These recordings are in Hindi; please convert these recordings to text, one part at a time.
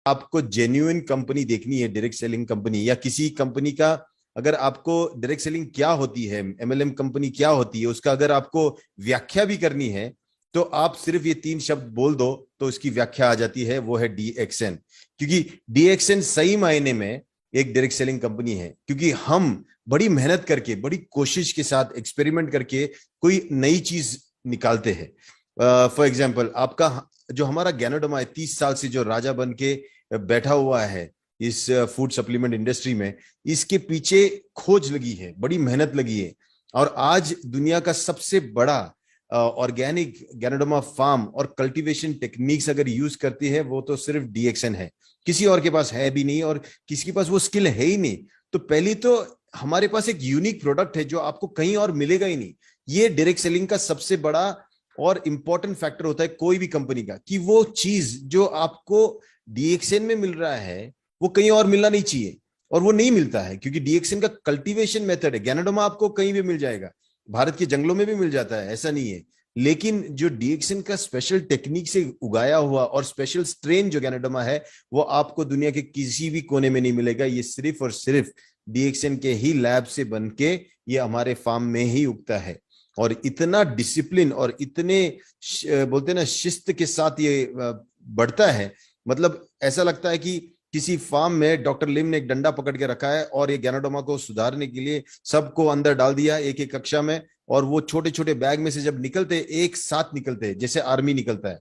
आपको जेन्युइन कंपनी देखनी है, डायरेक्ट सेलिंग कंपनी या किसी कंपनी का, अगर आपको डायरेक्ट सेलिंग क्या होती है, एमएलएम कंपनी क्या होती है, उसका अगर आपको व्याख्या भी करनी है, तो आप सिर्फ ये 3 शब्द बोल दो तो इसकी व्याख्या आ जाती है, वो है डीएक्सएन। क्योंकि डीएक्सएन सही मायने में एक डायरेक्ट सेलिंग कंपनी है, क्योंकि हम बड़ी मेहनत करके, बड़ी कोशिश के साथ एक्सपेरिमेंट करके कोई नई चीज निकालते हैं। फॉर एग्जाम्पल, आपका जो हमारा ज्ञानोडमा है, 30 साल से जो राजा बन के बैठा हुआ है इस फूड सप्लीमेंट इंडस्ट्री में, इसके पीछे खोज लगी है, बड़ी मेहनत लगी है। और आज दुनिया का सबसे बड़ा ऑर्गेनिक ज्ञानोडमा फार्म और कल्टीवेशन टेक्निक्स अगर यूज करती है, वो तो सिर्फ डीएक्सएन है। किसी और के पास है भी नहीं, और किसी के पास वो स्किल है ही नहीं। तो पहली तो हमारे पास एक यूनिक प्रोडक्ट है जो आपको कहीं और मिलेगा ही नहीं। ये डायरेक्ट सेलिंग का सबसे बड़ा और इंपॉर्टेंट फैक्टर होता है कोई भी कंपनी का, कि वो चीज जो आपको डीएक्सएन में मिल रहा है वो कहीं और मिलना नहीं चाहिए। और वो नहीं मिलता है, क्योंकि डीएक्सएन का कल्टीवेशन मेथड है। ज्ञानोडमा आपको कहीं भी मिल जाएगा, भारत के जंगलों में भी मिल जाता है, ऐसा नहीं है। लेकिन जो डीएक्सएन का स्पेशल टेक्निक से उगाया हुआ और स्पेशल स्ट्रेन जो ज्ञानोडमा है, वो आपको दुनिया के किसी भी कोने में नहीं मिलेगा। ये सिर्फ और सिर्फ डीएक्सएन के ही लैब से बन के ये हमारे फार्म में ही उगता है। और इतना डिसिप्लिन और इतने बोलते हैं ना शिस्त के साथ ये बढ़ता है, मतलब ऐसा लगता है कि किसी फार्म में डॉक्टर लिम ने एक डंडा पकड़ के रखा है और ये ज्ञानोडोमा को सुधारने के लिए सबको अंदर डाल दिया एक एक कक्षा में, और वो छोटे छोटे बैग में से जब निकलते एक साथ निकलते जैसे आर्मी निकलता है।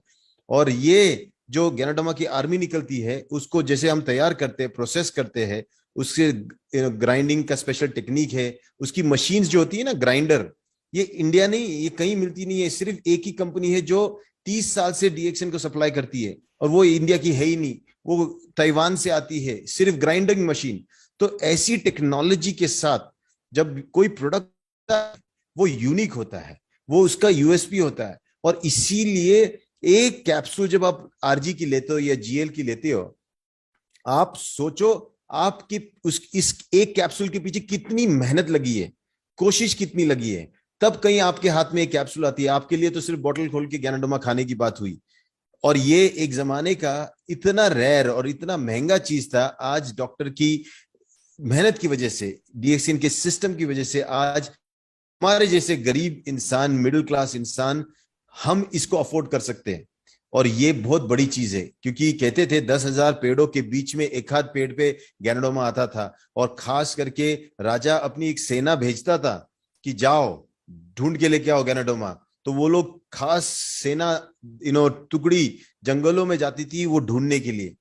और ये जो ज्ञानोडोमा की आर्मी निकलती है, उसको जैसे हम तैयार करते हैं, प्रोसेस करते हैं, उसके ग्राइंडिंग का स्पेशल टेक्निक है। उसकी मशीन्स जो होती है ना, ग्राइंडर, ये इंडिया नहीं, ये कहीं मिलती नहीं है। सिर्फ एक ही कंपनी है जो 30 साल से डीएक्सएन को सप्लाई करती है, और वो इंडिया की है ही नहीं, वो ताइवान से आती है, सिर्फ ग्राइंडिंग मशीन। तो ऐसी टेक्नोलॉजी के साथ जब कोई प्रोडक्ट, वो यूनिक होता है, वो उसका यूएसपी होता है। और इसीलिए एक कैप्सूल जब आप आरजी की लेते हो या जीएल की लेते हो, आप सोचो आपकी इस एक कैप्सूल के पीछे कितनी मेहनत लगी है, कोशिश कितनी लगी है, तब कहीं आपके हाथ में एक कैप्सूल आती है। आपके लिए तो सिर्फ बोतल खोल के ज्ञानोडोमा खाने की बात हुई। और ये एक जमाने का इतना रेयर और इतना महंगा चीज था। आज डॉक्टर की मेहनत की वजह से, डीएक्सएन के सिस्टम की वजह से, आज हमारे जैसे गरीब इंसान, मिडिल क्लास इंसान, हम इसको अफोर्ड कर सकते हैं। और ये बहुत बड़ी चीज है, क्योंकि कहते थे 10,000 पेड़ों के बीच में एक आध पेड़ पे ज्ञानोडोमा आता था। और खास करके राजा अपनी एक सेना भेजता था कि जाओ ढूंढ के लेके आओ ज्ञानोडोमा। तो वो लोग खास सेना टुकड़ी जंगलों में जाती थी वो ढूंढने के लिए।